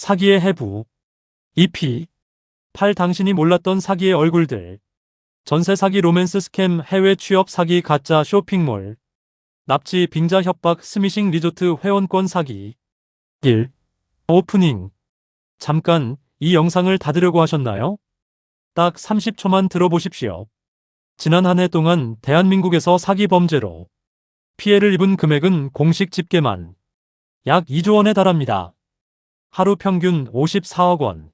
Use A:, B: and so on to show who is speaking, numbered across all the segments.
A: 사기의 해부. EP. 8. 당신이 몰랐던 사기의 얼굴들. 전세 사기, 로맨스 스캠, 해외 취업 사기, 가짜 쇼핑몰, 납치, 빙자 협박, 스미싱 리조트 회원권 사기. 1. 오프닝. 잠깐, 이 영상을 닫으려고 하셨나요? 딱 30초만 들어보십시오. 지난 한 해 동안 대한민국에서 사기 범죄로 피해를 입은 금액은 공식 집계만 약 2조 원에 달합니다. 하루 평균 54억 원.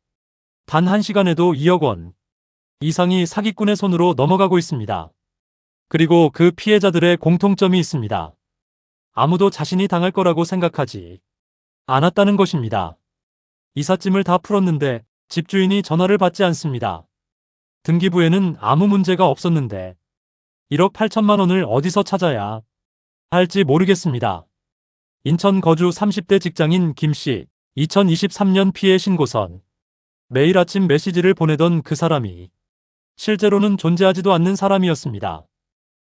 A: 단 1시간에도 2억 원 이상이 사기꾼의 손으로 넘어가고 있습니다. 그리고 그 피해자들의 공통점이 있습니다. 아무도 자신이 당할 거라고 생각하지 않았다는 것입니다. 이삿짐을 다 풀었는데 집주인이 전화를 받지 않습니다. 등기부에는 아무 문제가 없었는데 1억 8천만 원을 어디서 찾아야 할지 모르겠습니다. 인천 거주 30대 직장인 김씨. 2023년 피해 신고선. 매일 아침 메시지를 보내던 그 사람이 실제로는 존재하지도 않는 사람이었습니다.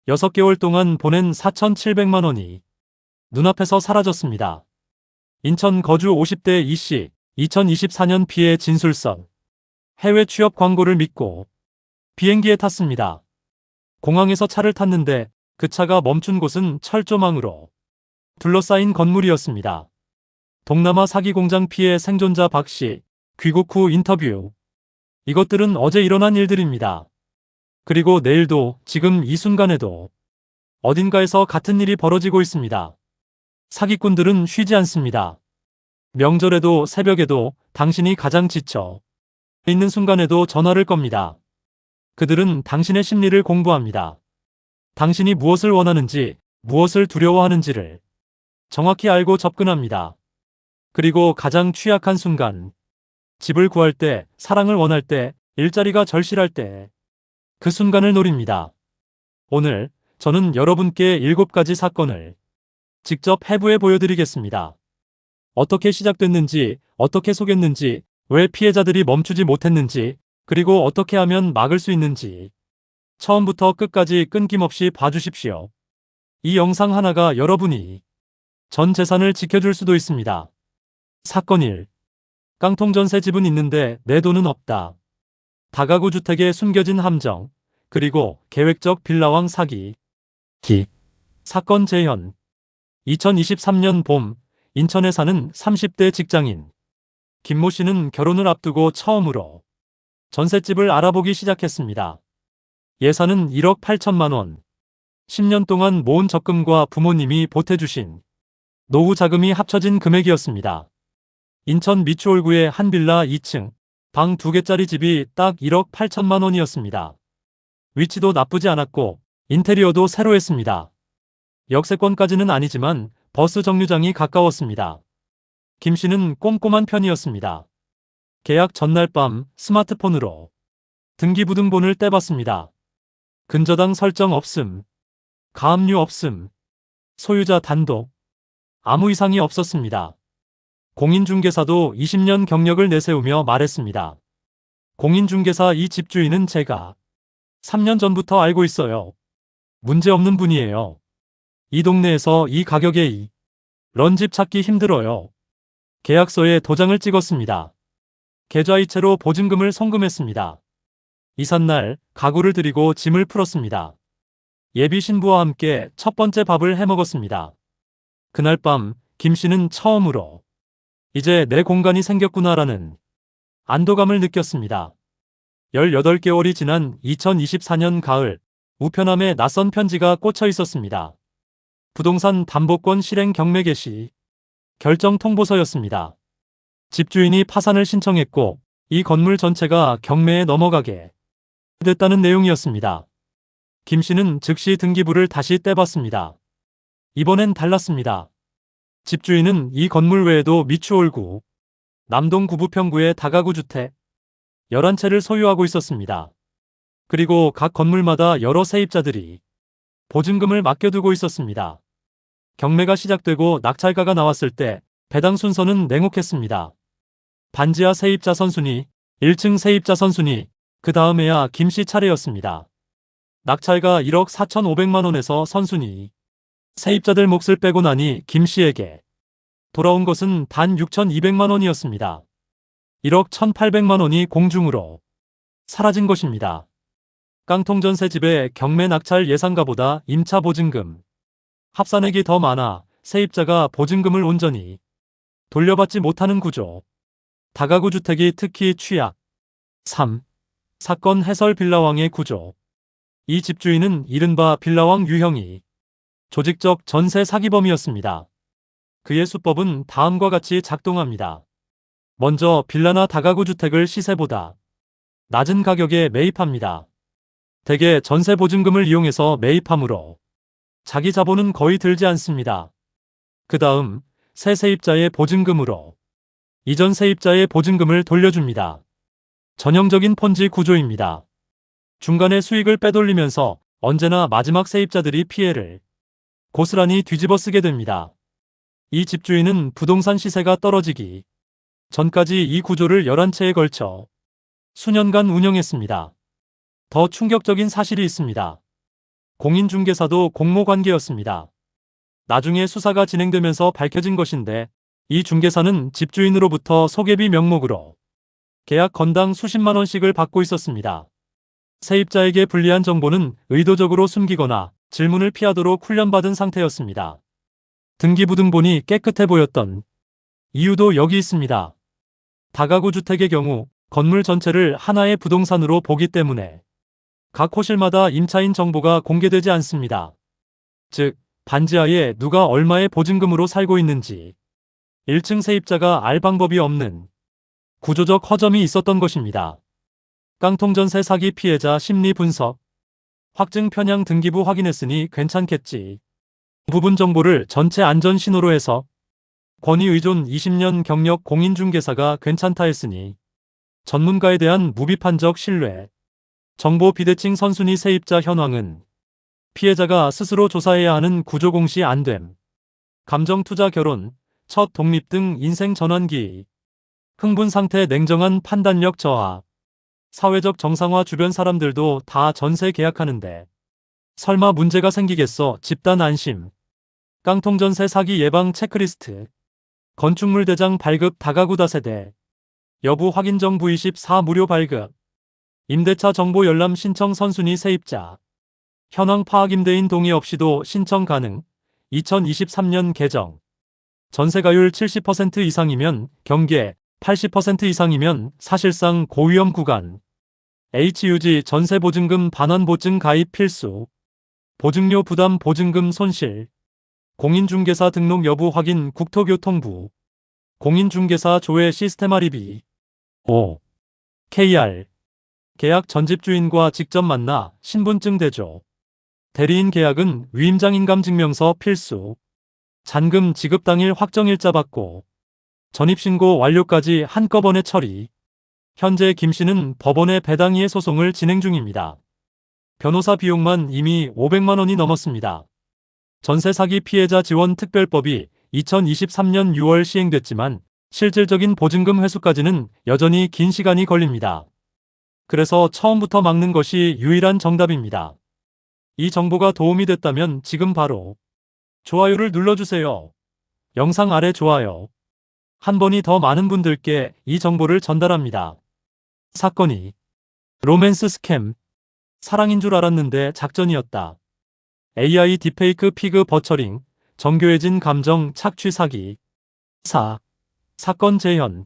A: 6개월 동안 보낸 4,700만 원이 눈앞에서 사라졌습니다. 인천 거주 50대 이씨. 2024년 피해 진술선. 해외 취업 광고를 믿고 비행기에 탔습니다. 공항에서 차를 탔는데 그 차가 멈춘 곳은 철조망으로 둘러싸인 건물이었습니다. 동남아 사기 공장 피해 생존자 박씨. 귀국 후 인터뷰. 이것들은 어제 일어난 일들입니다. 그리고 내일도, 지금 이 순간에도 어딘가에서 같은 일이 벌어지고 있습니다. 사기꾼들은 쉬지 않습니다. 명절에도 새벽에도, 당신이 가장 지쳐 있는 순간에도 전화를 겁니다. 그들은 당신의 심리를 공부합니다. 당신이 무엇을 원하는지, 무엇을 두려워하는지를 정확히 알고 접근합니다. 그리고 가장 취약한 순간, 집을 구할 때, 사랑을 원할 때, 일자리가 절실할 때, 그 순간을 노립니다. 오늘 저는 여러분께 7가지 사건을 직접 해부해 보여드리겠습니다. 어떻게 시작됐는지, 어떻게 속였는지, 왜 피해자들이 멈추지 못했는지, 그리고 어떻게 하면 막을 수 있는지 처음부터 끝까지 끊김없이 봐주십시오. 이 영상 하나가 여러분이 전 재산을 지켜줄 수도 있습니다. 사건 1. 깡통 전세 집은 있는데 내 돈은 없다. 다가구 주택에 숨겨진 함정, 그리고 계획적 빌라왕 사기. 기. 사건 재현. 2023년 봄, 인천에 사는 30대 직장인 김모 씨는 결혼을 앞두고 처음으로 전셋집을 알아보기 시작했습니다. 예산은 1억 8천만 원. 10년 동안 모은 적금과 부모님이 보태주신 노후 자금이 합쳐진 금액이었습니다. 인천 미추홀구의 한 빌라 2층, 방 2개짜리 집이 딱 1억 8천만 원이었습니다. 위치도 나쁘지 않았고 인테리어도 새로 했습니다. 역세권까지는 아니지만 버스 정류장이 가까웠습니다. 김 씨는 꼼꼼한 편이었습니다. 계약 전날 밤 스마트폰으로 등기부등본을 떼봤습니다. 근저당 설정 없음, 가압류 없음, 소유자 단독, 아무 이상이 없었습니다. 공인중개사도 20년 경력을 내세우며 말했습니다. 공인중개사 이 집주인은 제가 3년 전부터 알고 있어요. 문제없는 분이에요. 이 동네에서 이 가격에 이런 집 찾기 힘들어요. 계약서에 도장을 찍었습니다. 계좌이체로 보증금을 송금했습니다. 이삿날 가구를 들이고 짐을 풀었습니다. 예비 신부와 함께 첫 번째 밥을 해먹었습니다. 그날 밤 김 씨는 처음으로 이제 내 공간이 생겼구나라는 안도감을 느꼈습니다. 18개월이 지난 2024년 가을, 우편함에 낯선 편지가 꽂혀 있었습니다. 부동산 담보권 실행 경매 개시 결정 통보서였습니다. 집주인이 파산을 신청했고 이 건물 전체가 경매에 넘어가게 됐다는 내용이었습니다. 김 씨는 즉시 등기부를 다시 떼봤습니다. 이번엔 달랐습니다. 집주인은 이 건물 외에도 미추홀구, 남동 구부평구의 다가구 주택 11채를 소유하고 있었습니다. 그리고 각 건물마다 여러 세입자들이 보증금을 맡겨두고 있었습니다. 경매가 시작되고 낙찰가가 나왔을 때 배당 순서는 냉혹했습니다. 반지하 세입자 선순위, 1층 세입자 선순위, 그 다음에야 김 씨 차례였습니다. 낙찰가 1억 4,500만 원에서 선순위. 세입자들 몫을 빼고 나니 김 씨에게 돌아온 것은 단 6,200만 원이었습니다. 1억 1,800만 원이 공중으로 사라진 것입니다. 깡통전세 집의 경매 낙찰 예상가보다 임차 보증금, 합산액이 더 많아 세입자가 보증금을 온전히 돌려받지 못하는 구조. 다가구 주택이 특히 취약. 3. 사건 해설 빌라왕의 구조. 이 집주인은 이른바 빌라왕 유형이 조직적 전세 사기범이었습니다. 그의 수법은 다음과 같이 작동합니다. 먼저 빌라나 다가구 주택을 시세보다 낮은 가격에 매입합니다. 대개 전세 보증금을 이용해서 매입하므로 자기 자본은 거의 들지 않습니다. 그 다음 새 세입자의 보증금으로 이전 세입자의 보증금을 돌려줍니다. 전형적인 폰지 구조입니다. 중간에 수익을 빼돌리면서 언제나 마지막 세입자들이 피해를 고스란히 뒤집어 쓰게 됩니다. 이 집주인은 부동산 시세가 떨어지기 전까지 이 구조를 11채에 걸쳐 수년간 운영했습니다. 더 충격적인 사실이 있습니다. 공인중개사도 공모관계였습니다. 나중에 수사가 진행되면서 밝혀진 것인데 이 중개사는 집주인으로부터 소개비 명목으로 계약 건당 수십만 원씩을 받고 있었습니다. 세입자에게 불리한 정보는 의도적으로 숨기거나 질문을 피하도록 훈련받은 상태였습니다. 등기부등본이 깨끗해 보였던 이유도 여기 있습니다. 다가구 주택의 경우 건물 전체를 하나의 부동산으로 보기 때문에 각 호실마다 임차인 정보가 공개되지 않습니다. 즉, 반지하에 누가 얼마의 보증금으로 살고 있는지 1층 세입자가 알 방법이 없는 구조적 허점이 있었던 것입니다. 깡통전세 사기 피해자 심리 분석. 확증 편향 등기부 확인했으니 괜찮겠지. 부분 정보를 전체 안전 신호로 해서 권위 의존 20년 경력 공인중개사가 괜찮다 했으니 전문가에 대한 무비판적 신뢰. 정보 비대칭 선순위 세입자 현황은 피해자가 스스로 조사해야 하는 구조 공시 안됨. 감정 투자 결혼, 첫 독립 등 인생 전환기. 흥분 상태 냉정한 판단력 저하. 사회적 정상화 주변 사람들도 다 전세 계약하는데 설마 문제가 생기겠어 집단 안심. 깡통전세 사기 예방 체크리스트. 건축물 대장 발급 다가구 다세대. 여부 확인 정부 24 무료 발급. 임대차 정보 열람 신청 선순위 세입자. 현황 파악 임대인 동의 없이도 신청 가능. 2023년 개정. 전세가율 70% 이상이면 경계, 80% 이상이면 사실상 고위험 구간. HUG 전세보증금 반환 보증 가입 필수. 보증료 부담 보증금 손실. 공인중개사 등록 여부 확인 국토교통부. 공인중개사 조회 시스템 할인비. 5. KR. 계약 전집주인과 직접 만나 신분증 대조. 대리인 계약은 위임장인감증명서 필수. 잔금 지급 당일 확정일자 받고 전입신고 완료까지 한꺼번에 처리. 현재 김 씨는 법원에 배당이의 소송을 진행 중입니다. 변호사 비용만 이미 500만 원이 넘었습니다. 전세 사기 피해자 지원 특별법이 2023년 6월 시행됐지만 실질적인 보증금 회수까지는 여전히 긴 시간이 걸립니다. 그래서 처음부터 막는 것이 유일한 정답입니다. 이 정보가 도움이 됐다면 지금 바로 좋아요를 눌러주세요. 영상 아래 좋아요. 한 번이 더 많은 분들께 이 정보를 전달합니다. 사건이 로맨스 스캠. 사랑인 줄 알았는데 작전이었다. AI 딥페이크 피그 버처링. 정교해진 감정 착취 사기. 4. 사건 재현.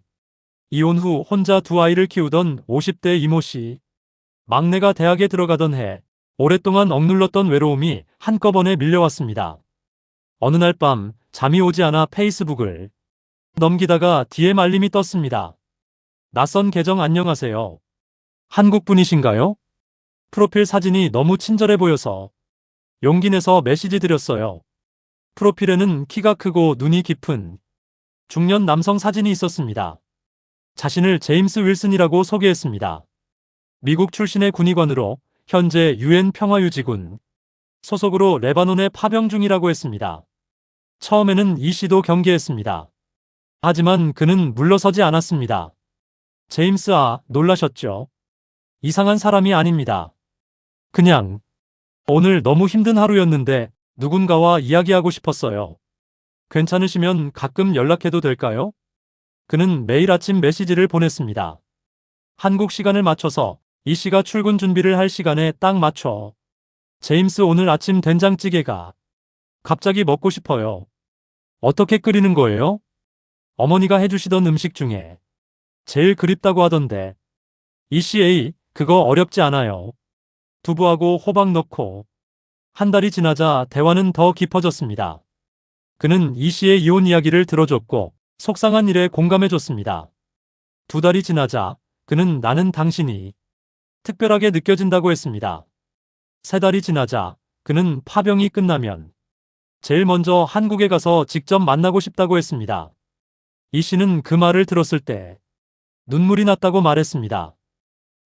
A: 이혼 후 혼자 두 아이를 키우던 50대 이모 씨. 막내가 대학에 들어가던 해 오랫동안 억눌렀던 외로움이 한꺼번에 밀려왔습니다. 어느 날 밤 잠이 오지 않아 페이스북을 넘기다가 DM 알림이 떴습니다. 낯선 계정 안녕하세요. 한국분이신가요? 프로필 사진이 너무 친절해 보여서 용기 내서 메시지 드렸어요. 프로필에는 키가 크고 눈이 깊은 중년 남성 사진이 있었습니다. 자신을 제임스 윌슨이라고 소개했습니다. 미국 출신의 군의관으로 현재 UN 평화유지군 소속으로 레바논에 파병 중이라고 했습니다. 처음에는 이 씨도 경계했습니다. 하지만 그는 물러서지 않았습니다. 제임스 놀라셨죠? 이상한 사람이 아닙니다. 그냥 오늘 너무 힘든 하루였는데 누군가와 이야기하고 싶었어요. 괜찮으시면 가끔 연락해도 될까요? 그는 매일 아침 메시지를 보냈습니다. 한국 시간을 맞춰서 이 씨가 출근 준비를 할 시간에 딱 맞춰. 제임스, 오늘 아침 된장찌개가 갑자기 먹고 싶어요. 어떻게 끓이는 거예요? 어머니가 해주시던 음식 중에 제일 그립다고 하던데. 이 씨, 에이, 그거 어렵지 않아요. 두부하고 호박 넣고. 한 달이 지나자 대화는 더 깊어졌습니다. 그는 이 씨의 이혼 이야기를 들어줬고 속상한 일에 공감해줬습니다. 두 달이 지나자 그는 나는 당신이 특별하게 느껴진다고 했습니다. 세 달이 지나자 그는 파병이 끝나면 제일 먼저 한국에 가서 직접 만나고 싶다고 했습니다. 이 씨는 그 말을 들었을 때 눈물이 났다고 말했습니다.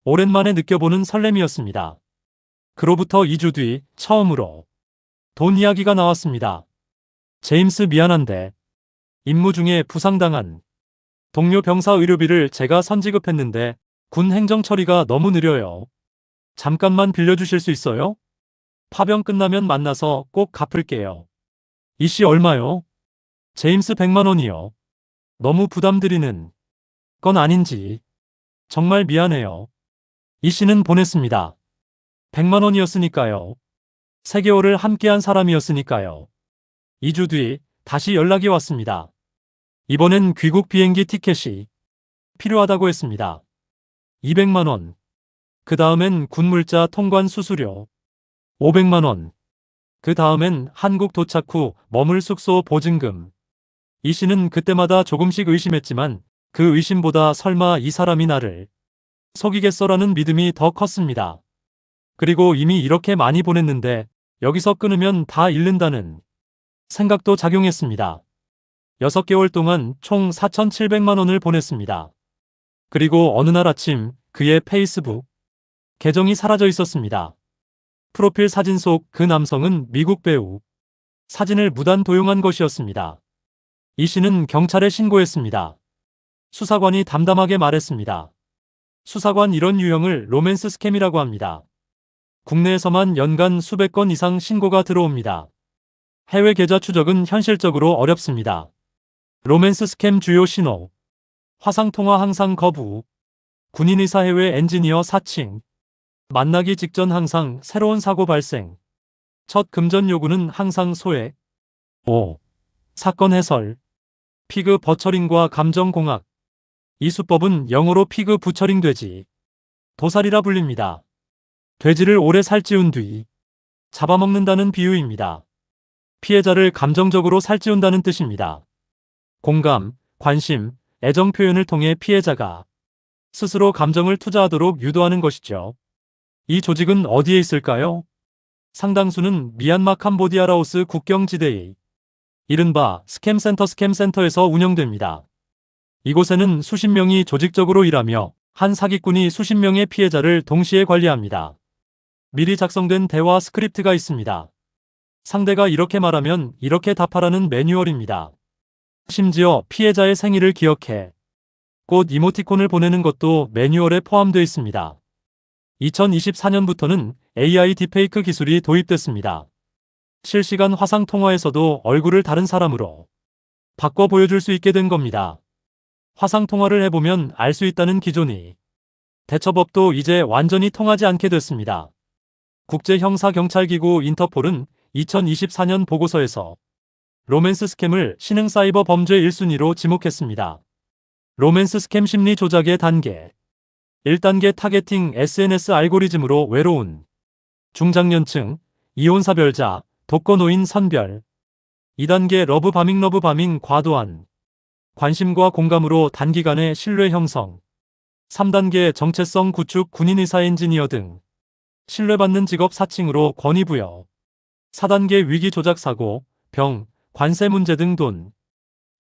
A: 오랜만에 느껴보는 설렘이었습니다. 그로부터 2주 뒤 처음으로 돈 이야기가 나왔습니다. 제임스, 미안한데 임무 중에 부상당한 동료 병사 의료비를 제가 선지급했는데 군 행정 처리가 너무 느려요. 잠깐만 빌려주실 수 있어요? 파병 끝나면 만나서 꼭 갚을게요. 이 씨, 얼마요? 제임스, 100만 원이요. 너무 부담드리는 건 아닌지. 정말 미안해요. 이 씨는 보냈습니다. 100만 원이었으니까요. 3개월을 함께한 사람이었으니까요. 2주 뒤 다시 연락이 왔습니다. 이번엔 귀국 비행기 티켓이 필요하다고 했습니다. 200만 원. 그 다음엔 군물자 통관 수수료 500만 원. 그 다음엔 한국 도착 후 머물 숙소 보증금. 이 씨는 그때마다 조금씩 의심했지만 그 의심보다 설마 이 사람이 나를 속이겠어라는 믿음이 더 컸습니다. 그리고 이미 이렇게 많이 보냈는데 여기서 끊으면 다 잃는다는 생각도 작용했습니다. 6개월 동안 총 4,700만 원을 보냈습니다. 그리고 어느 날 아침 그의 페이스북 계정이 사라져 있었습니다. 프로필 사진 속 그 남성은 미국 배우. 사진을 무단 도용한 것이었습니다. 이 씨는 경찰에 신고했습니다. 수사관이 담담하게 말했습니다. 수사관, 이런 유형을 로맨스 스캠이라고 합니다. 국내에서만 연간 수백 건 이상 신고가 들어옵니다. 해외 계좌 추적은 현실적으로 어렵습니다. 로맨스 스캠 주요 신호. 화상통화 항상 거부. 군인 의사 해외 엔지니어 사칭. 만나기 직전 항상 새로운 사고 발생. 첫 금전 요구는 항상 소액. 5. 사건 해설. 피그 버처링과 감정공학. 이 수법은 영어로 피그 부처링, 돼지 도살이라 불립니다. 돼지를 오래 살찌운 뒤 잡아먹는다는 비유입니다. 피해자를 감정적으로 살찌운다는 뜻입니다. 공감, 관심, 애정 표현을 통해 피해자가 스스로 감정을 투자하도록 유도하는 것이죠. 이 조직은 어디에 있을까요? 상당수는 미얀마, 캄보디아, 라오스 국경지대의 이른바 스캠센터에서 운영됩니다. 이곳에는 수십 명이 조직적으로 일하며 한 사기꾼이 수십 명의 피해자를 동시에 관리합니다. 미리 작성된 대화 스크립트가 있습니다. 상대가 이렇게 말하면 이렇게 답하라는 매뉴얼입니다. 심지어 피해자의 생일을 기억해 꽃 이모티콘을 보내는 것도 매뉴얼에 포함되어 있습니다. 2024년부터는 AI 딥페이크 기술이 도입됐습니다. 실시간 화상 통화에서도 얼굴을 다른 사람으로 바꿔 보여줄 수 있게 된 겁니다. 화상 통화를 해보면 알 수 있다는 기존의 대처법도 이제 완전히 통하지 않게 됐습니다. 국제형사경찰기구 인터폴은 2024년 보고서에서 로맨스 스캠을 신흥사이버 범죄 1순위로 지목했습니다. 로맨스 스캠 심리 조작의 단계. 1단계 타겟팅, SNS 알고리즘으로 외로운 중장년층, 이혼사별자, 독거노인 선별. 2단계 러브바밍, 과도한 관심과 공감으로 단기간에 신뢰 형성. 3단계 정체성 구축, 군인 의사 엔지니어 등 신뢰받는 직업 사칭으로 권위 부여. 4단계 위기 조작 사고, 병, 관세 문제 등 돈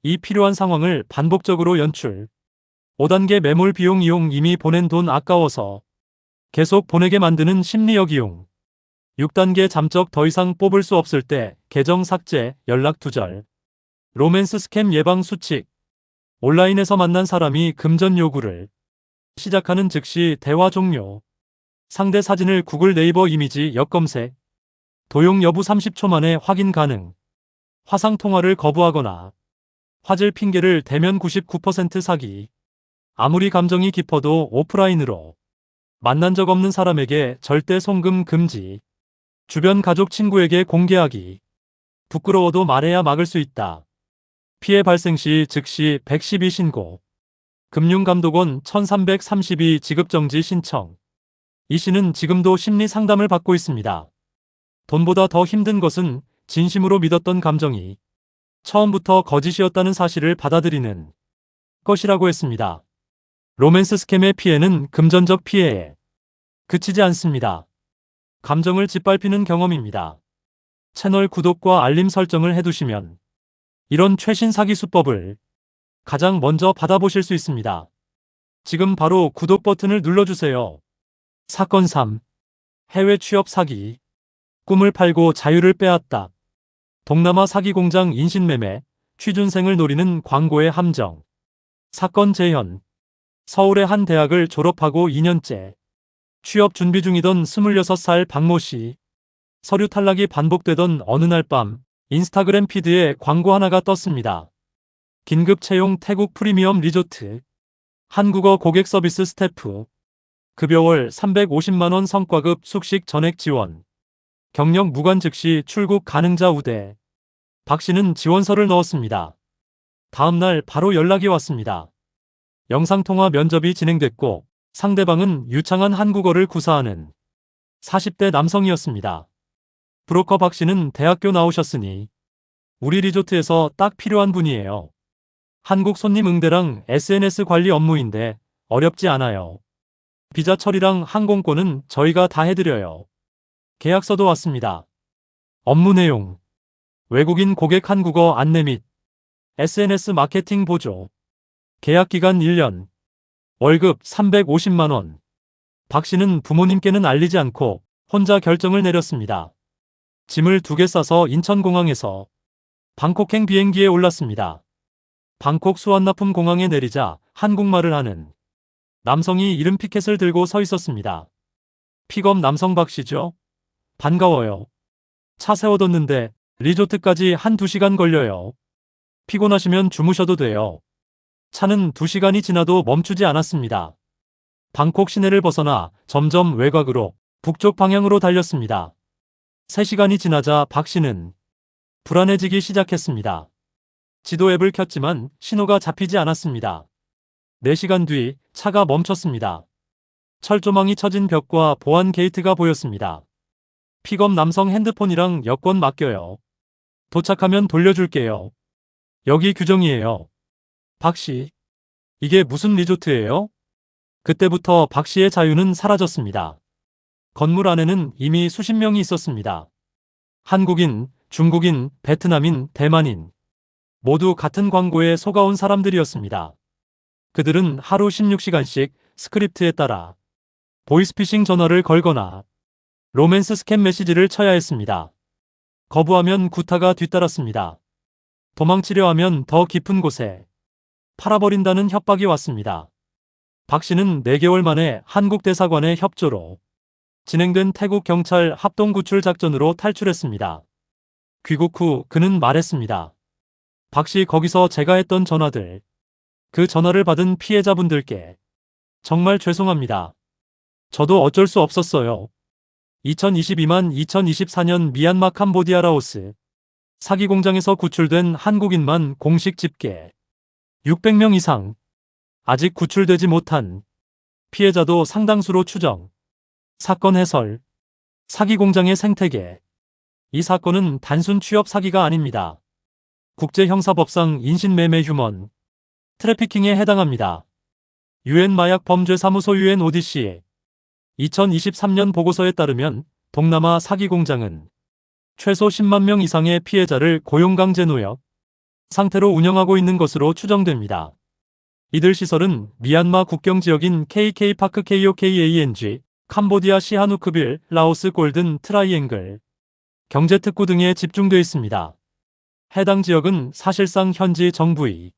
A: 이 필요한 상황을 반복적으로 연출. 5단계 매몰 비용 이용, 이미 보낸 돈 아까워서 계속 보내게 만드는 심리적 이용. 6단계 잠적, 더 이상 뽑을 수 없을 때 계정 삭제, 연락 두절. 로맨스 스캠 예방 수칙. 온라인에서 만난 사람이 금전 요구를 시작하는 즉시 대화 종료. 상대 사진을 구글, 네이버 이미지 역검색. 도용 여부 30초 만에 확인 가능. 화상 통화를 거부하거나 화질 핑계를 대면 99% 사기. 아무리 감정이 깊어도 오프라인으로 만난 적 없는 사람에게 절대 송금 금지. 주변 가족 친구에게 공개하기. 부끄러워도 말해야 막을 수 있다. 피해 발생 시 즉시 112 신고. 금융감독원 1332 지급정지 신청. 이 씨는 지금도 심리 상담을 받고 있습니다. 돈보다 더 힘든 것은 진심으로 믿었던 감정이 처음부터 거짓이었다는 사실을 받아들이는 것이라고 했습니다. 로맨스 스캠의 피해는 금전적 피해에 그치지 않습니다. 감정을 짓밟히는 경험입니다. 채널 구독과 알림 설정을 해두시면 이런 최신 사기 수법을 가장 먼저 받아보실 수 있습니다. 지금 바로 구독 버튼을 눌러주세요. 사건 3. 해외 취업 사기. 꿈을 팔고 자유를 빼앗다. 동남아 사기 공장 인신매매, 취준생을 노리는 광고의 함정. 사건 재현. 서울의 한 대학을 졸업하고 2년째. 취업 준비 중이던 26살 박모 씨. 서류 탈락이 반복되던 어느 날 밤 인스타그램 피드에 광고 하나가 떴습니다. 긴급 채용 태국 프리미엄 리조트. 한국어 고객 서비스 스태프. 급여월 350만원 성과급 숙식 전액 지원. 경력 무관 즉시 출국 가능자 우대. 박 씨는 지원서를 넣었습니다. 다음날 바로 연락이 왔습니다. 영상통화 면접이 진행됐고 상대방은 유창한 한국어를 구사하는 40대 남성이었습니다. 브로커 박 씨는 대학교 나오셨으니 우리 리조트에서 딱 필요한 분이에요. 한국 손님 응대랑 SNS 관리 업무인데 어렵지 않아요. 비자 처리랑 항공권은 저희가 다 해드려요. 계약서도 왔습니다. 업무 내용. 외국인 고객 한국어 안내 및 SNS 마케팅 보조. 계약기간 1년. 월급 350만원. 박 씨는 부모님께는 알리지 않고 혼자 결정을 내렸습니다. 짐을 2개 싸서 인천공항에서 방콕행 비행기에 올랐습니다. 방콕 수완나품 공항에 내리자 한국말을 하는 남성이 이름 피켓을 들고 서 있었습니다. 픽업 남성 박 씨죠? 반가워요. 차 세워뒀는데 리조트까지 1~2시간 걸려요. 피곤하시면 주무셔도 돼요. 차는 2시간이 지나도 멈추지 않았습니다. 방콕 시내를 벗어나 점점 외곽으로 북쪽 방향으로 달렸습니다. 3시간이 지나자 박 씨는 불안해지기 시작했습니다. 지도 앱을 켰지만 신호가 잡히지 않았습니다. 4시간 뒤 차가 멈췄습니다. 철조망이 쳐진 벽과 보안 게이트가 보였습니다. 픽업 남성 핸드폰이랑 여권 맡겨요. 도착하면 돌려줄게요. 여기 규정이에요. 박 씨, 이게 무슨 리조트예요? 그때부터 박 씨의 자유는 사라졌습니다. 건물 안에는 이미 수십 명이 있었습니다. 한국인, 중국인, 베트남인, 대만인. 모두 같은 광고에 속아온 사람들이었습니다. 그들은 하루 16시간씩 스크립트에 따라 보이스피싱 전화를 걸거나 로맨스 스캠 메시지를 쳐야 했습니다. 거부하면 구타가 뒤따랐습니다. 도망치려 하면 더 깊은 곳에 팔아버린다는 협박이 왔습니다. 박 씨는 4개월 만에 한국 대사관의 협조로 진행된 태국 경찰 합동구출 작전으로 탈출했습니다. 귀국 후 그는 말했습니다. 박 씨, 거기서 제가 했던 전화들, 그 전화를 받은 피해자분들께 정말 죄송합니다. 저도 어쩔 수 없었어요. 2024년 미얀마 캄보디아 라오스 사기 공장에서 구출된 한국인만 공식 집계 600명 이상. 아직 구출되지 못한 피해자도 상당수로 추정. 사건 해설. 사기 공장의 생태계. 이 사건은 단순 취업 사기가 아닙니다. 국제형사법상 인신매매 휴먼 트래피킹에 해당합니다. UN 마약범죄사무소 UNODC 2023년 보고서에 따르면 동남아 사기 공장은 최소 10만 명 이상의 피해자를 고용강제 노역 상태로 운영하고 있는 것으로 추정됩니다. 이들 시설은 미얀마 국경 지역인 KK파크 KOKANG, 캄보디아 시하누크빌, 라오스 골든 트라이앵글, 경제특구 등에 집중되어 있습니다. 해당 지역은 사실상 현지 정부의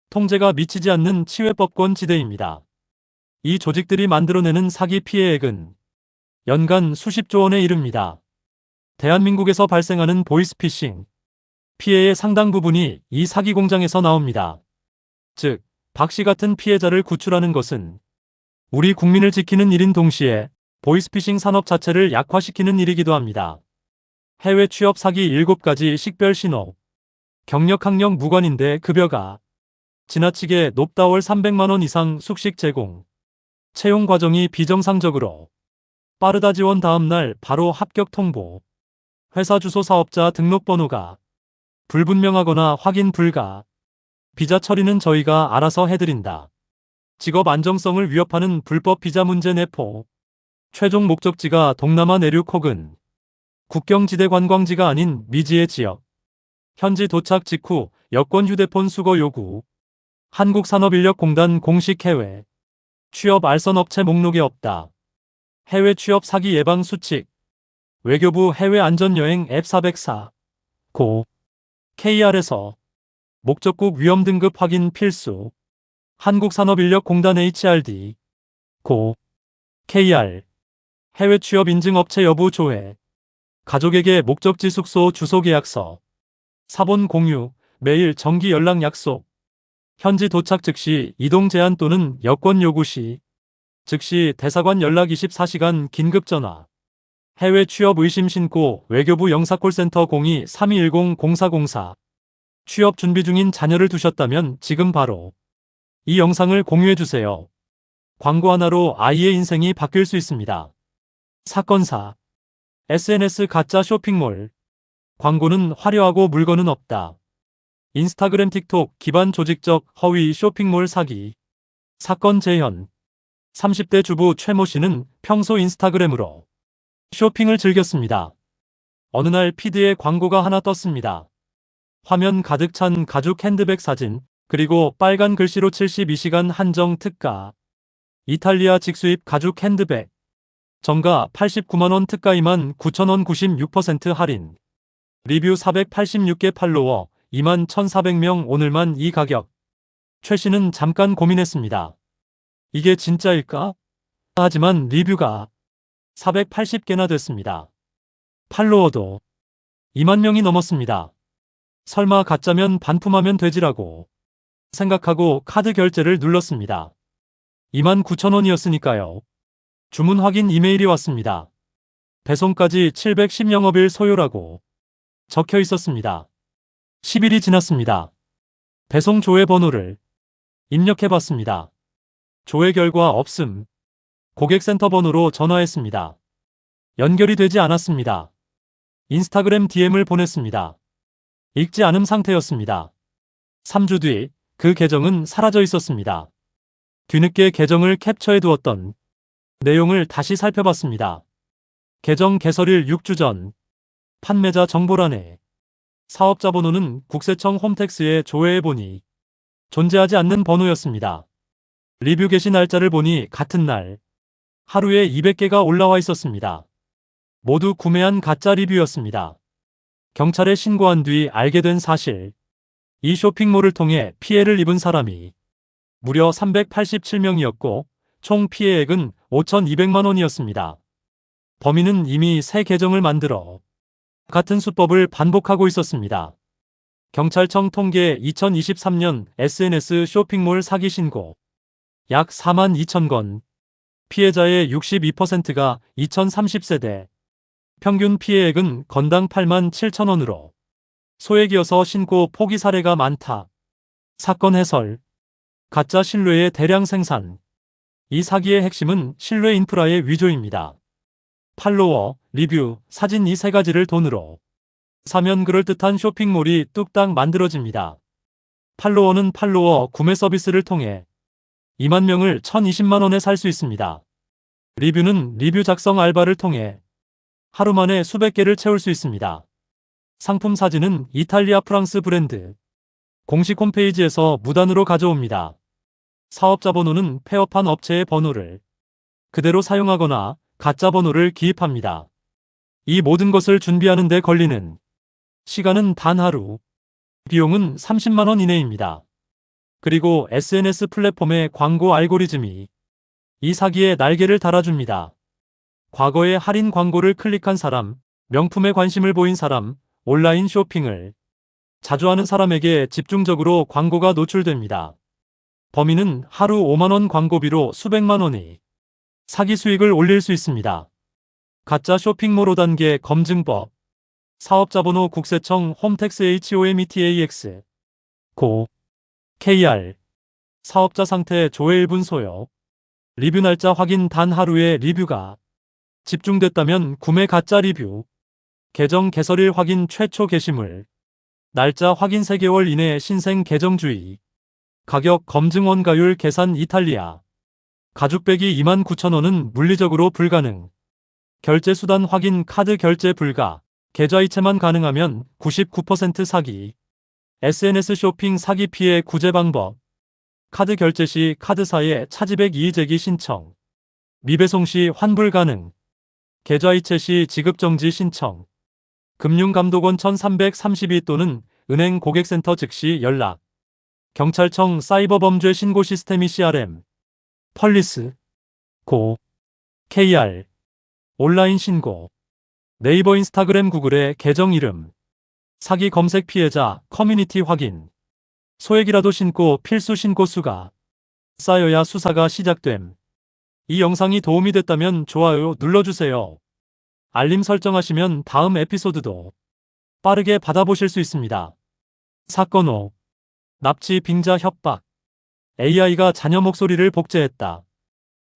A: 통제가 미치지 않는 치외법권 지대입니다. 이 조직들이 만들어내는 사기 피해액은 연간 수십조 원에 이릅니다. 대한민국에서 발생하는 보이스피싱, 피해의 상당 부분이 이 사기 공장에서 나옵니다. 즉, 박 씨 같은 피해자를 구출하는 것은 우리 국민을 지키는 일인 동시에 보이스피싱 산업 자체를 약화시키는 일이기도 합니다. 해외 취업 사기 7가지 식별 신호. 경력 학력 무관인데 급여가 지나치게 높다. 월 300만 원 이상 숙식 제공. 채용 과정이 비정상적으로 빠르다. 지원 다음날 바로 합격 통보. 회사 주소 사업자 등록번호가 불분명하거나 확인 불가. 비자 처리는 저희가 알아서 해드린다. 직업 안정성을 위협하는 불법 비자 문제 내포. 최종 목적지가 동남아 내륙 혹은 국경지대 관광지가 아닌 미지의 지역. 현지 도착 직후 여권 휴대폰 수거 요구. 한국산업인력공단 공식 해외 취업 알선 업체 목록에 없다. 해외 취업 사기 예방 수칙. 외교부 해외 안전여행 앱 404. 고. KR에서 목적국 위험 등급 확인 필수. 한국산업인력공단 HRD. 고. KR. 해외 취업 인증 업체 여부 조회. 가족에게 목적지 숙소 주소 계약서. 사본 공유. 매일 정기 연락 약속. 현지 도착 즉시 이동 제한 또는 여권 요구 시 즉시 대사관 연락 24시간 긴급 전화. 해외 취업 의심 신고 외교부 영사콜센터 02-3210-0404. 취업 준비 중인 자녀를 두셨다면 지금 바로 이 영상을 공유해주세요. 광고 하나로 아이의 인생이 바뀔 수 있습니다. 사건사. SNS 가짜 쇼핑몰. 광고는 화려하고 물건은 없다. 인스타그램 틱톡 기반 조직적 허위 쇼핑몰 사기. 사건 재현. 30대 주부 최모 씨는 평소 인스타그램으로 쇼핑을 즐겼습니다. 어느 날 피드에 광고가 하나 떴습니다. 화면 가득 찬 가죽 핸드백 사진, 그리고 빨간 글씨로 72시간 한정 특가. 이탈리아 직수입 가죽 핸드백. 정가 89만 원 특가 29,000원 96% 할인. 리뷰 486개 팔로워 21,400명. 오늘만 이 가격. 최 씨는 잠깐 고민했습니다. 이게 진짜일까? 하지만 리뷰가 480개나 됐습니다. 팔로워도 2만 명이 넘었습니다. 설마 가짜면 반품하면 되지라고 생각하고 카드 결제를 눌렀습니다. 29,000원이었으니까요. 주문 확인 이메일이 왔습니다. 배송까지 710영업일 소요라고 적혀 있었습니다. 10일이 지났습니다. 배송 조회 번호를 입력해봤습니다. 조회 결과 없음. 고객센터 번호로 전화했습니다. 연결이 되지 않았습니다. 인스타그램 DM을 보냈습니다. 읽지 않은 상태였습니다. 3주 뒤 그 계정은 사라져 있었습니다. 뒤늦게 계정을 캡처해 두었던 내용을 다시 살펴봤습니다. 계정 개설일 6주 전. 판매자 정보란에 사업자 번호는 국세청 홈택스에 조회해보니 존재하지 않는 번호였습니다. 리뷰 게시 날짜를 보니 같은 날 하루에 200개가 올라와 있었습니다. 모두 구매한 가짜 리뷰였습니다. 경찰에 신고한 뒤 알게 된 사실. 이 쇼핑몰을 통해 피해를 입은 사람이 무려 387명이었고 총 피해액은 5,200만 원이었습니다. 범인은 이미 새 계정을 만들어 같은 수법을 반복하고 있었습니다. 경찰청 통계 2023년 SNS 쇼핑몰 사기 신고 약 4만 2천 건. 피해자의 62%가 2030세대. 평균 피해액은 건당 8만 7천 원으로 소액이어서 신고 포기 사례가 많다. 사건 해설. 가짜 신뢰의 대량 생산. 이 사기의 핵심은 신뢰 인프라의 위조입니다. 팔로워, 리뷰, 사진 이 세 가지를 돈으로 사면 그럴듯한 쇼핑몰이 뚝딱 만들어집니다. 팔로워는 팔로워 구매 서비스를 통해 2만 명을 1,020만 원에 살 수 있습니다. 리뷰는 리뷰 작성 알바를 통해 하루 만에 수백 개를 채울 수 있습니다. 상품 사진은 이탈리아 프랑스 브랜드 공식 홈페이지에서 무단으로 가져옵니다. 사업자 번호는 폐업한 업체의 번호를 그대로 사용하거나 가짜 번호를 기입합니다. 이 모든 것을 준비하는 데 걸리는 시간은 단 하루. 비용은 30만 원 이내입니다. 그리고 SNS 플랫폼의 광고 알고리즘이 이 사기에 날개를 달아줍니다. 과거에 할인 광고를 클릭한 사람, 명품에 관심을 보인 사람, 온라인 쇼핑을 자주 하는 사람에게 집중적으로 광고가 노출됩니다. 범인은 하루 5만 원 광고비로 수백만 원의 사기 수익을 올릴 수 있습니다. 가짜 쇼핑몰 5단계 검증법. 사업자번호 국세청 홈택스 HOMETAX 고 KR. 사업자 상태 조회 1분 소요. 리뷰 날짜 확인. 단 하루에 리뷰가 집중됐다면 구매. 가짜 리뷰. 계정 개설일 확인. 최초 게시물 날짜 확인. 3개월 이내 신생 계정주의. 가격 검증. 원가율 계산. 이탈리아 가죽 배기 29,000원은 물리적으로 불가능. 결제 수단 확인. 카드 결제 불가. 계좌이체만 가능하면 99% 사기. SNS 쇼핑 사기 피해 구제 방법. 카드 결제 시 카드사의 차지백 이의제기 신청. 미배송 시 환불 가능. 계좌이체 시 지급정지 신청. 금융감독원 1332 또는 은행 고객센터 즉시 연락. 경찰청 사이버범죄 신고 시스템이 CRM. 펄리스. 고. KR. 온라인 신고. 네이버 인스타그램 구글의 계정 이름. 사기 검색 피해자 커뮤니티 확인. 소액이라도 신고 필수 신고 수가 쌓여야 수사가 시작됨. 이 영상이 도움이 됐다면 좋아요 눌러주세요. 알림 설정하시면 다음 에피소드도 빠르게 받아보실 수 있습니다. 사건 5. 납치 빙자 협박. AI가 자녀 목소리를 복제했다.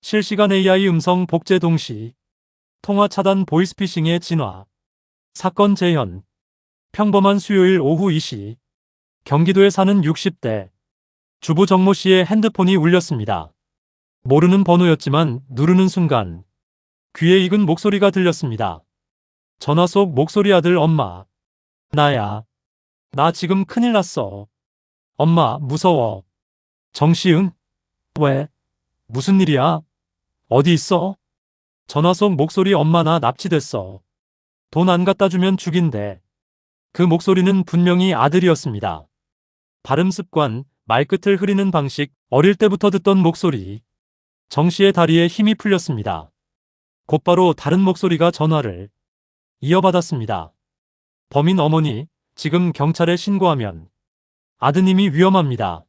A: 실시간 AI 음성 복제 동시 통화 차단 보이스피싱의 진화. 사건 재현. 평범한 수요일 오후 2시 경기도에 사는 60대 주부 정모 씨의 핸드폰이 울렸습니다. 모르는 번호였지만 누르는 순간 귀에 익은 목소리가 들렸습니다. 전화 속 목소리. 아들. 엄마. 나야. 나 지금 큰일 났어. 엄마 무서워. 정시응? 왜? 무슨 일이야? 어디 있어? 전화 속 목소리. 엄마 나 납치됐어. 돈 안 갖다 주면 죽인대. 그 목소리는 분명히 아들이었습니다. 발음 습관, 말끝을 흐리는 방식, 어릴 때부터 듣던 목소리. 정 씨의 다리에 힘이 풀렸습니다. 곧바로 다른 목소리가 전화를 이어받았습니다. 범인 어머니, 지금 경찰에 신고하면 아드님이 위험합니다.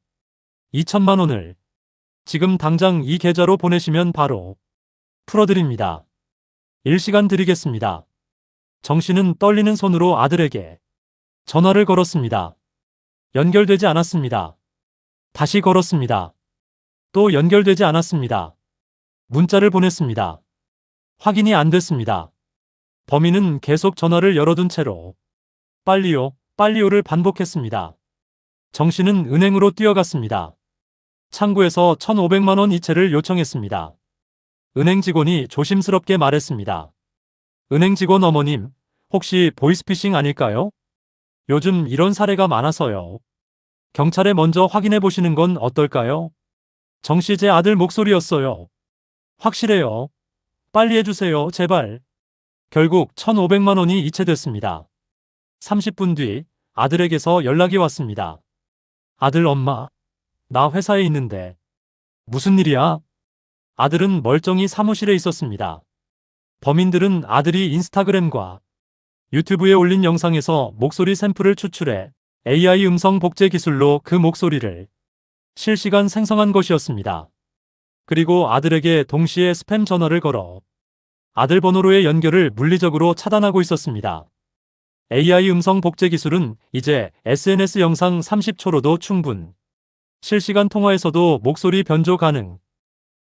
A: 2천만 원을 지금 당장 이 계좌로 보내시면 바로 풀어드립니다. 일시간 드리겠습니다. 정 씨는 떨리는 손으로 아들에게 전화를 걸었습니다. 연결되지 않았습니다. 다시 걸었습니다. 또 연결되지 않았습니다. 문자를 보냈습니다. 확인이 안 됐습니다. 범인은 계속 전화를 열어둔 채로 빨리요, 빨리요를 반복했습니다. 정 씨는 은행으로 뛰어갔습니다. 창구에서 1,500만 원 이체를 요청했습니다. 은행 직원이 조심스럽게 말했습니다. 은행 직원 어머님, 혹시 보이스피싱 아닐까요? 요즘 이런 사례가 많아서요. 경찰에 먼저 확인해 보시는 건 어떨까요? 정 씨 제 아들 목소리였어요. 확실해요. 빨리 해주세요, 제발. 결국 1,500만 원이 이체됐습니다. 30분 뒤 아들에게서 연락이 왔습니다. 아들. 엄마. 나 회사에 있는데. 무슨 일이야? 아들은 멀쩡히 사무실에 있었습니다. 범인들은 아들이 인스타그램과 유튜브에 올린 영상에서 목소리 샘플을 추출해 AI 음성 복제 기술로 그 목소리를 실시간 생성한 것이었습니다. 그리고 아들에게 동시에 스팸 전화를 걸어 아들 번호로의 연결을 물리적으로 차단하고 있었습니다. AI 음성 복제 기술은 이제 SNS 영상 30초로도 충분. 실시간 통화에서도 목소리 변조 가능.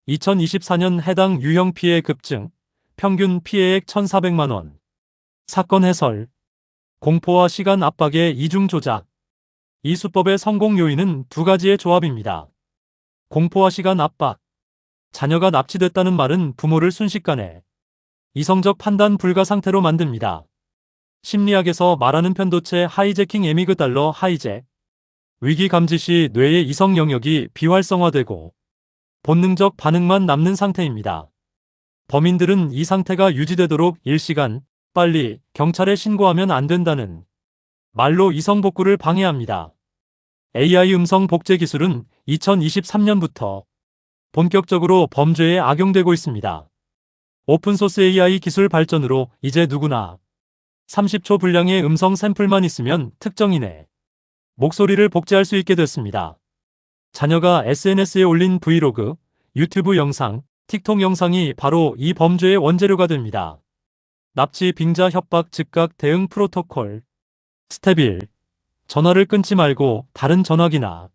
A: 2024년 해당 유형 피해 급증. 평균 피해액 1,400만 원. 사건 해설. 공포와 시간 압박의 이중 조작. 이 수법의 성공 요인은 두 가지의 조합입니다. 공포와 시간 압박. 자녀가 납치됐다는 말은 부모를 순식간에 이성적 판단 불가 상태로 만듭니다. 심리학에서 말하는 편도체 하이제킹 에미그달러 하이잭. 위기 감지 시 뇌의 이성 영역이 비활성화되고 본능적 반응만 남는 상태입니다. 범인들은 이 상태가 유지되도록 일시간 빨리 경찰에 신고하면 안 된다는 말로 이성 복구를 방해합니다. AI 음성 복제 기술은 2023년부터 본격적으로 범죄에 악용되고 있습니다. 오픈소스 AI 기술 발전으로 이제 누구나 30초 분량의 음성 샘플만 있으면 특정인의 목소리를 복제할 수 있게 됐습니다. 자녀가 SNS에 올린 브이로그, 유튜브 영상, 틱톡 영상이 바로 이 범죄의 원재료가 됩니다. 납치, 빙자, 협박, 즉각 대응 프로토콜. 스텝 1. 전화를 끊지 말고 다른 전화기나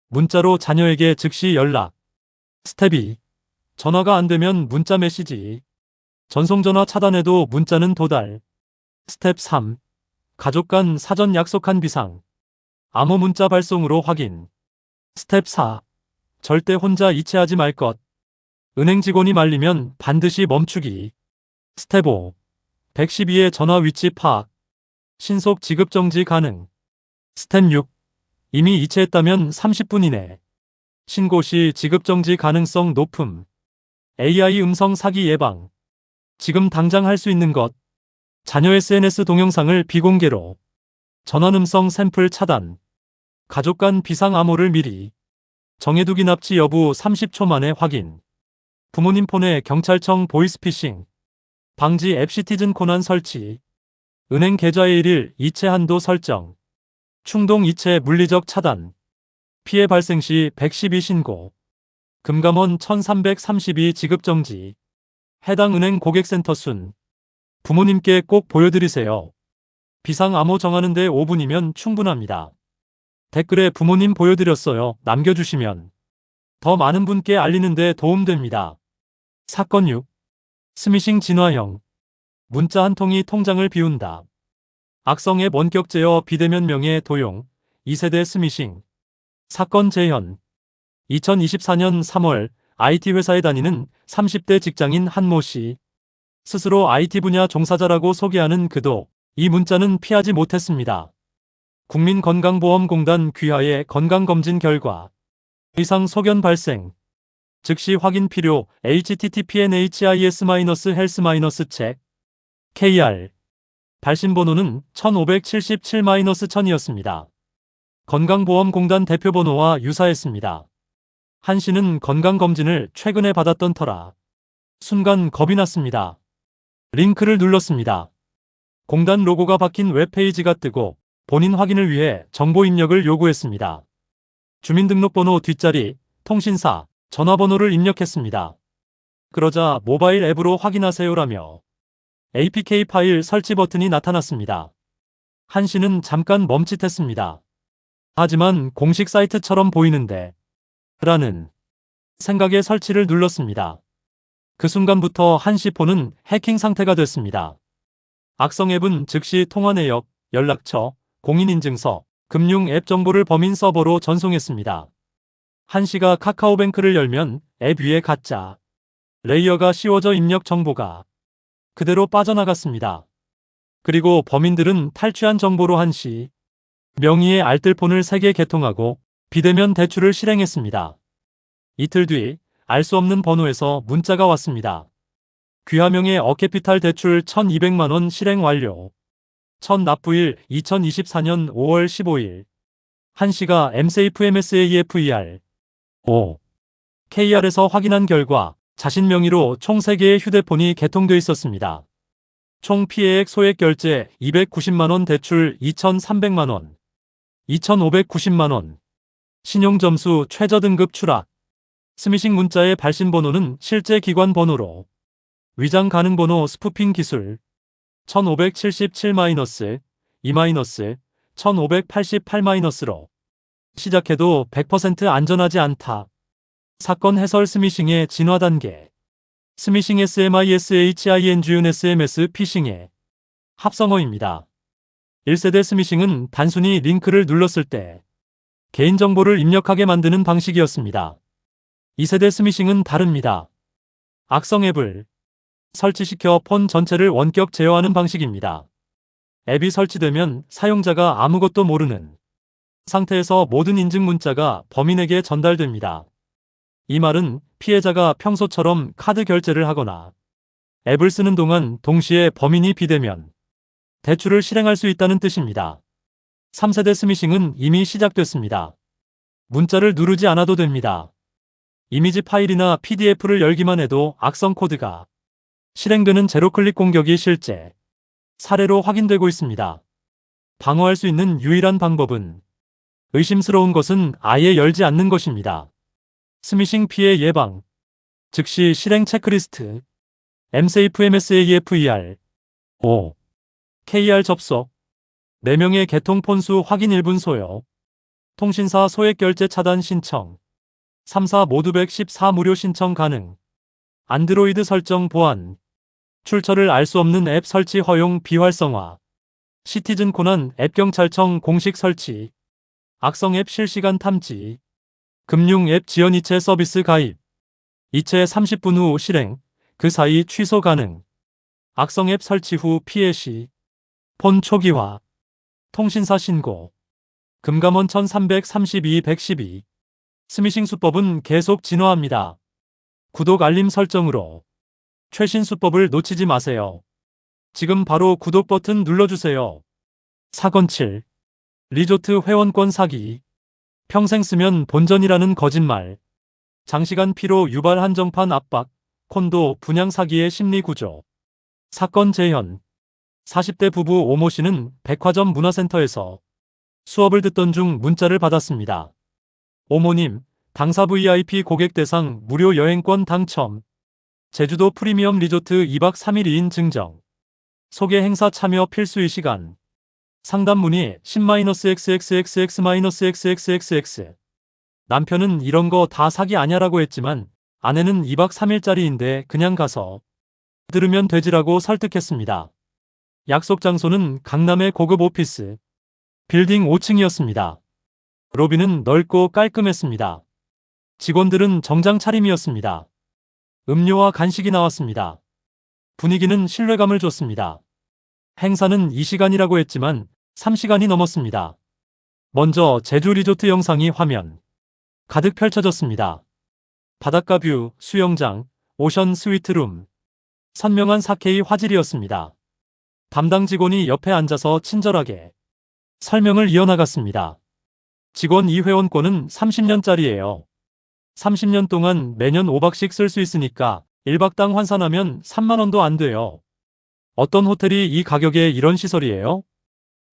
A: 문자로 자녀에게 즉시 연락. 스텝 2. 전화가 안 되면 문자 메시지. 전송전화 차단해도 문자는 도달. 스텝 3. 가족 간 사전 약속한 비상. 암호 문자 발송으로 확인. 스텝 4. 절대 혼자 이체하지 말 것. 은행 직원이 말리면 반드시 멈추기. 스텝 5. 112의 전화 위치 파악. 신속 지급 정지 가능. 스텝 6. 이미 이체했다면 30분 이내. 신고 시 지급 정지 가능성 높음. AI 음성 사기 예방. 지금 당장 할 수 있는 것. 자녀 SNS 동영상을 비공개로. 전원 음성 샘플 차단. 가족 간 비상 암호를 미리. 정해두기 납치 여부 30초 만에 확인. 부모님 폰에 경찰청 보이스피싱. 방지 앱 시티즌 코난 설치. 은행 계좌의 일일 이체 한도 설정. 충동 이체 물리적 차단. 피해 발생 시 112 신고. 금감원 1332 지급 정지. 해당 은행 고객센터 순. 부모님께 꼭 보여드리세요. 비상 암호 정하는데 5분이면 충분합니다. 댓글에 부모님 보여드렸어요 남겨주시면 더 많은 분께 알리는데 도움됩니다. 사건 6. 스미싱 진화형. 문자 한 통이 통장을 비운다. 악성 앱 원격 제어 비대면 명예 도용. 2세대 스미싱. 사건 재현. 2024년 3월 IT 회사에 다니는 30대 직장인 한모 씨. 스스로 IT 분야 종사자라고 소개하는 그도 이 문자는 피하지 못했습니다. 국민건강보험공단 귀하의 건강검진 결과 의상 소견 발생. 즉시 확인 필요. https://health-check KR. 발신번호는 1577-1000이었습니다. 건강보험공단 대표번호와 유사했습니다. 한 씨는 건강검진을 최근에 받았던 터라 순간 겁이 났습니다. 링크를 눌렀습니다. 공단 로고가 박힌 웹페이지가 뜨고 본인 확인을 위해 정보 입력을 요구했습니다. 주민등록번호 뒷자리, 통신사, 전화번호를 입력했습니다. 그러자 모바일 앱으로 확인하세요라며 APK 파일 설치 버튼이 나타났습니다. 한 씨는 잠깐 멈칫했습니다. 하지만 공식 사이트처럼 보이는데 라는 생각에 설치를 눌렀습니다. 그 순간부터 한 씨 폰은 해킹 상태가 됐습니다. 악성 앱은 즉시 통화 내역, 연락처, 공인인증서, 금융 앱 정보를 범인 서버로 전송했습니다. 한 씨가 카카오뱅크를 열면 앱 위에 가짜 레이어가 씌워져 입력 정보가 그대로 빠져나갔습니다. 그리고 범인들은 탈취한 정보로 한 씨 명의의 알뜰폰을 3개 개통하고 비대면 대출을 실행했습니다. 이틀 뒤 알 수 없는 번호에서 문자가 왔습니다. 귀하명의 어캐피탈 대출 1200만원 실행 완료. 첫 납부일 2024년 5월 15일. 한 씨가 MSAFE MSAFER 5 KR에서 확인한 결과 자신 명의로 총 3개의 휴대폰이 개통돼 있었습니다. 총 피해액 소액 결제 290만원 대출 2300만원 2590만원 신용점수 최저등급 추락. 스미싱 문자의 발신번호는 실제 기관 번호로 위장 가능 번호 스푸핑 기술 1577-2-1588-로 시작해도 100% 안전하지 않다. 사건 해설 스미싱의 진화 단계. 스미싱 SMISHINGUN-SMS 피싱의 합성어입니다. 1세대 스미싱은 단순히 링크를 눌렀을 때 개인정보를 입력하게 만드는 방식이었습니다. 2세대 스미싱은 다릅니다. 악성 앱을 설치시켜 폰 전체를 원격 제어하는 방식입니다. 앱이 설치되면 사용자가 아무것도 모르는 상태에서 모든 인증 문자가 범인에게 전달됩니다. 이 말은 피해자가 평소처럼 카드 결제를 하거나 앱을 쓰는 동안 동시에 범인이 비대면 대출을 실행할 수 있다는 뜻입니다. 3세대 스미싱은 이미 시작됐습니다. 문자를 누르지 않아도 됩니다. 이미지 파일이나 PDF를 열기만 해도 악성 코드가 실행되는 제로클릭 공격이 실제 사례로 확인되고 있습니다. 방어할 수 있는 유일한 방법은 의심스러운 것은 아예 열지 않는 것입니다. 스미싱 피해 예방, 즉시 실행 체크리스트, MSAFE MSAFER, 5. KR 접속, 4명의 개통 폰수 확인 1분 소요, 통신사 소액 결제 차단 신청, 3사 모두 114 무료 신청 가능, 안드로이드 설정 보안, 출처를 알 수 없는 앱 설치 허용 비활성화, 시티즌 코난 앱 경찰청 공식 설치, 악성 앱 실시간 탐지, 금융 앱 지연 이체 서비스 가입, 이체 30분 후 실행, 그 사이 취소 가능, 악성 앱 설치 후 피해 시, 폰 초기화, 통신사 신고, 금감원 1332-112, 스미싱 수법은 계속 진화합니다. 구독 알림 설정으로 최신 수법을 놓치지 마세요. 지금 바로 구독 버튼 눌러주세요. 사건 7. 리조트 회원권 사기. 평생 쓰면 본전이라는 거짓말. 장시간 피로 유발 한정판 압박. 콘도 분양 사기의 심리 구조. 사건 재현. 40대 부부 오모 씨는 백화점 문화센터에서 수업을 듣던 중 문자를 받았습니다. 오모님, 당사 VIP 고객 대상 무료 여행권 당첨. 제주도 프리미엄 리조트 2박 3일 2인 증정. 소개 행사 참여 필수의 시간. 상담 문의 10-XXXX-XXXX. 남편은 이런 거 다 사기 아냐라고 했지만 아내는 2박 3일짜리인데 그냥 가서 들으면 되지라고 설득했습니다. 약속 장소는 강남의 고급 오피스 빌딩 5층이었습니다. 로비는 넓고 깔끔했습니다. 직원들은 정장 차림이었습니다. 음료와 간식이 나왔습니다. 분위기는 신뢰감을 줬습니다. 행사는 2시간이라고 했지만 3시간이 넘었습니다. 먼저 제주 리조트 영상이 화면 가득 펼쳐졌습니다. 바닷가 뷰, 수영장, 오션 스위트룸, 선명한 4K 화질이었습니다. 담당 직원이 옆에 앉아서 친절하게 설명을 이어나갔습니다. 직원 2회원권은 30년짜리예요. 30년 동안 매년 5박씩 쓸 수 있으니까 1박당 환산하면 3만원도 안 돼요. 어떤 호텔이 이 가격에 이런 시설이에요?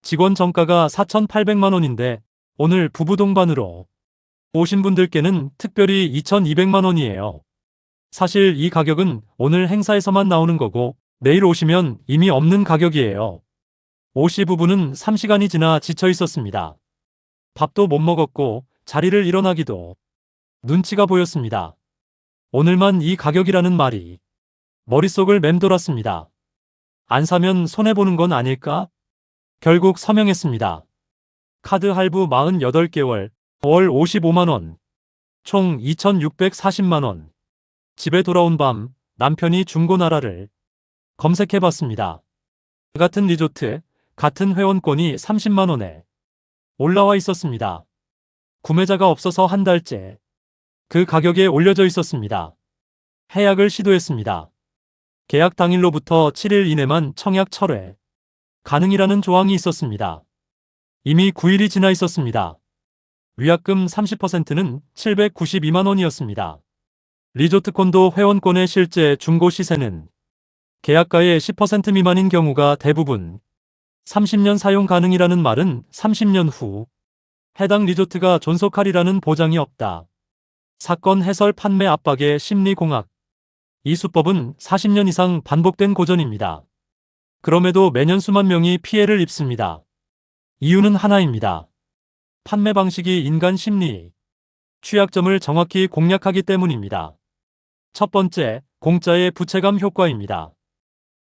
A: 직원 정가가 4,800만원인데 오늘 부부 동반으로 오신 분들께는 특별히 2,200만원이에요. 사실 이 가격은 오늘 행사에서만 나오는 거고 내일 오시면 이미 없는 가격이에요. 오 씨 부부는 3시간이 지나 지쳐 있었습니다. 밥도 못 먹었고 자리를 일어나기도 눈치가 보였습니다. 오늘만 이 가격이라는 말이 머릿속을 맴돌았습니다. 안 사면 손해보는 건 아닐까? 결국 서명했습니다. 카드 할부 48개월, 월 55만원, 총 2,640만원. 집에 돌아온 밤 남편이 중고나라를 검색해봤습니다. 같은 리조트, 같은 회원권이 30만원에 올라와 있었습니다. 구매자가 없어서 한 달째 그 가격에 올려져 있었습니다. 해약을 시도했습니다. 계약 당일로부터 7일 이내만 청약 철회 가능이라는 조항이 있었습니다. 이미 9일이 지나 있었습니다. 위약금 30%는 792만원이었습니다. 리조트 콘도 회원권의 실제 중고 시세는 계약가의 10% 미만인 경우가 대부분 30년 사용 가능이라는 말은 30년 후 해당 리조트가 존속하리라는 보장이 없다. 사건 해설 판매 압박의 심리공학. 이 수법은 40년 이상 반복된 고전입니다. 그럼에도 매년 수만 명이 피해를 입습니다. 이유는 하나입니다. 판매 방식이 인간 심리, 취약점을 정확히 공략하기 때문입니다. 첫 번째, 공짜의 부채감 효과입니다.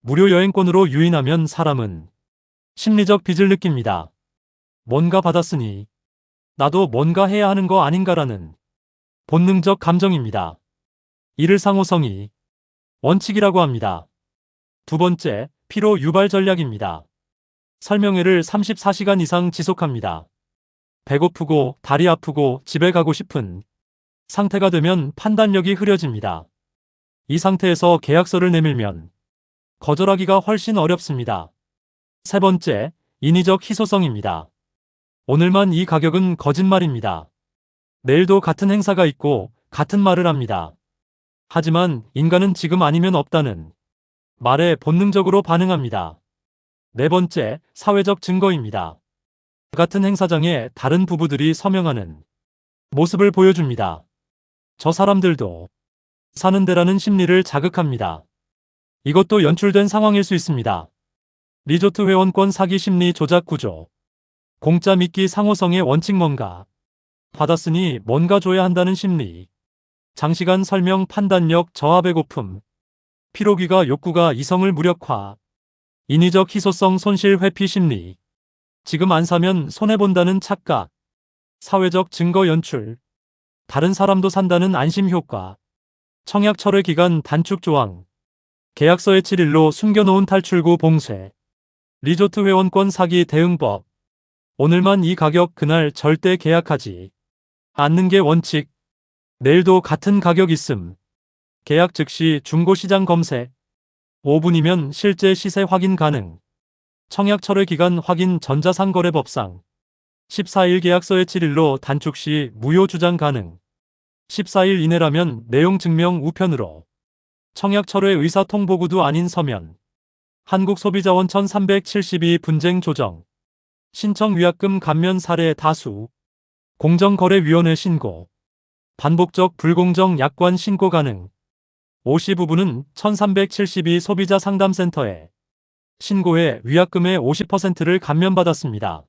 A: 무료 여행권으로 유인하면 사람은 심리적 빚을 느낍니다. 뭔가 받았으니 나도 뭔가 해야 하는 거 아닌가라는 본능적 감정입니다. 이를 상호성이 원칙이라고 합니다. 두 번째, 피로 유발 전략입니다. 설명회를 34시간 이상 지속합니다. 배고프고 다리 아프고 집에 가고 싶은 상태가 되면 판단력이 흐려집니다. 이 상태에서 계약서를 내밀면 거절하기가 훨씬 어렵습니다. 세 번째, 인위적 희소성입니다. 오늘만 이 가격은 거짓말입니다. 내일도 같은 행사가 있고 같은 말을 합니다. 하지만 인간은 지금 아니면 없다는 말에 본능적으로 반응합니다. 네 번째, 사회적 증거입니다. 같은 행사장에 다른 부부들이 서명하는 모습을 보여줍니다. 저 사람들도 사는 데라는 심리를 자극합니다. 이것도 연출된 상황일 수 있습니다. 리조트 회원권 사기 심리 조작 구조. 공짜 미끼 상호성의 원칙 뭔가 받았으니 뭔가 줘야 한다는 심리. 장시간 설명 판단력 저하 배고픔. 피로기가 욕구가 이성을 무력화. 인위적 희소성 손실 회피 심리. 지금 안 사면 손해본다는 착각. 사회적 증거 연출. 다른 사람도 산다는 안심 효과. 청약 철회 기간 단축 조항. 계약서의 7일로 숨겨놓은 탈출구 봉쇄. 리조트 회원권 사기 대응법. 오늘만 이 가격 그날 절대 계약하지 않는 게 원칙. 내일도 같은 가격 있음. 계약 즉시 중고시장 검색. 5분이면 실제 시세 확인 가능. 청약 철회 기간 확인 전자상거래법상. 14일 계약서의 7일로 단축 시 무효 주장 가능. 14일 이내라면 내용 증명 우편으로. 청약 철회 의사 통보구도 아닌 서면. 한국소비자원 1372 분쟁 조정. 신청 위약금 감면 사례 다수. 공정거래위원회 신고. 반복적 불공정 약관 신고 가능. 5시 부부는 1372 소비자 상담센터에 신고해 위약금의 50%를 감면받았습니다.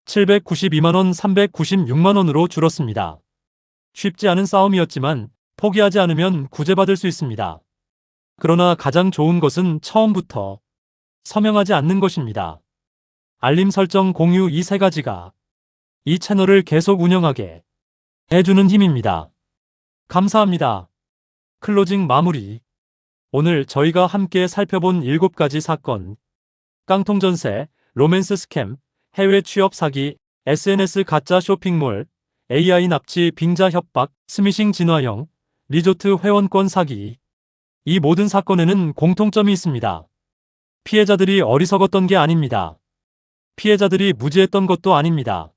A: 792만원 396만원으로 줄었습니다. 쉽지 않은 싸움이었지만 포기하지 않으면 구제받을 수 있습니다. 그러나 가장 좋은 것은 처음부터 서명하지 않는 것입니다. 알림 설정 공유 이 세 가지가 이 채널을 계속 운영하게 해주는 힘입니다. 감사합니다. 클로징 마무리. 오늘 저희가 함께 살펴본 7가지 사건. 깡통전세, 로맨스 스캠, 해외 취업 사기, SNS 가짜 쇼핑몰, AI 납치 빙자 협박, 스미싱 진화형, 리조트 회원권 사기. 이 모든 사건에는 공통점이 있습니다. 피해자들이 어리석었던 게 아닙니다. 피해자들이 무지했던 것도 아닙니다.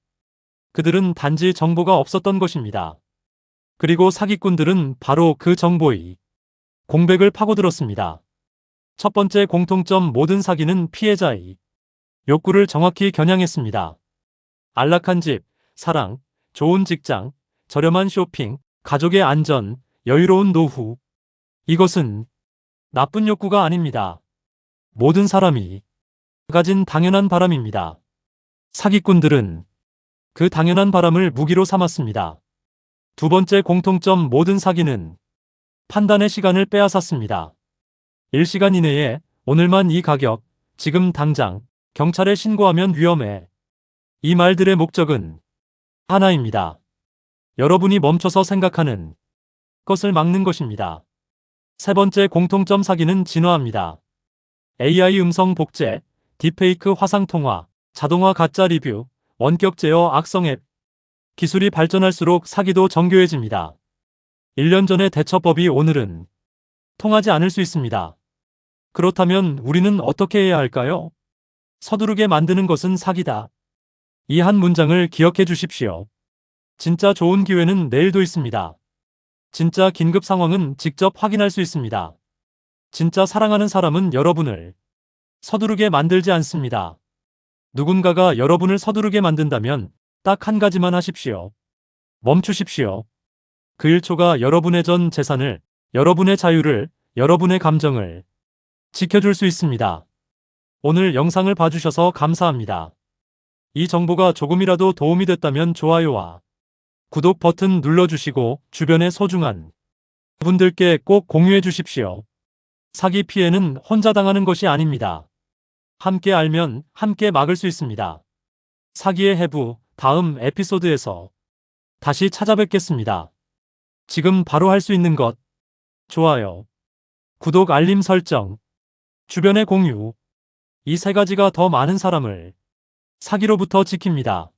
A: 그들은 단지 정보가 없었던 것입니다. 그리고 사기꾼들은 바로 그 정보의 공백을 파고들었습니다. 첫 번째 공통점, 모든 사기는 피해자의 욕구를 정확히 겨냥했습니다. 안락한 집, 사랑, 좋은 직장, 저렴한 쇼핑, 가족의 안전, 여유로운 노후. 이것은 나쁜 욕구가 아닙니다. 모든 사람이 가진 당연한 바람입니다. 사기꾼들은 그 당연한 바람을 무기로 삼았습니다. 두 번째 공통점, 모든 사기는 판단의 시간을 빼앗았습니다. 1시간 이내에 오늘만 이 가격, 지금 당장 경찰에 신고하면 위험해. 이 말들의 목적은 하나입니다. 여러분이 멈춰서 생각하는 것을 막는 것입니다. 세 번째 공통점, 사기는 진화합니다. AI 음성 복제, 딥페이크 화상통화, 자동화 가짜 리뷰, 원격 제어 악성 앱. 기술이 발전할수록 사기도 정교해집니다. 1년 전의 대처법이 오늘은 통하지 않을 수 있습니다. 그렇다면 우리는 어떻게 해야 할까요? 서두르게 만드는 것은 사기다. 이 한 문장을 기억해 주십시오. 진짜 좋은 기회는 내일도 있습니다. 진짜 긴급 상황은 직접 확인할 수 있습니다. 진짜 사랑하는 사람은 여러분을 서두르게 만들지 않습니다. 누군가가 여러분을 서두르게 만든다면 딱 한 가지만 하십시오. 멈추십시오. 그 1초가 여러분의 전 재산을, 여러분의 자유를, 여러분의 감정을 지켜줄 수 있습니다. 오늘 영상을 봐주셔서 감사합니다. 이 정보가 조금이라도 도움이 됐다면 좋아요와 구독 버튼 눌러주시고 주변의 소중한 분들께 꼭 공유해 주십시오. 사기 피해는 혼자 당하는 것이 아닙니다. 함께 알면 함께 막을 수 있습니다. 사기의 해부, 다음 에피소드에서 다시 찾아뵙겠습니다. 지금 바로 할 수 있는 것, 좋아요, 구독, 알림 설정, 주변에 공유. 이 세 가지가 더 많은 사람을 사기로부터 지킵니다.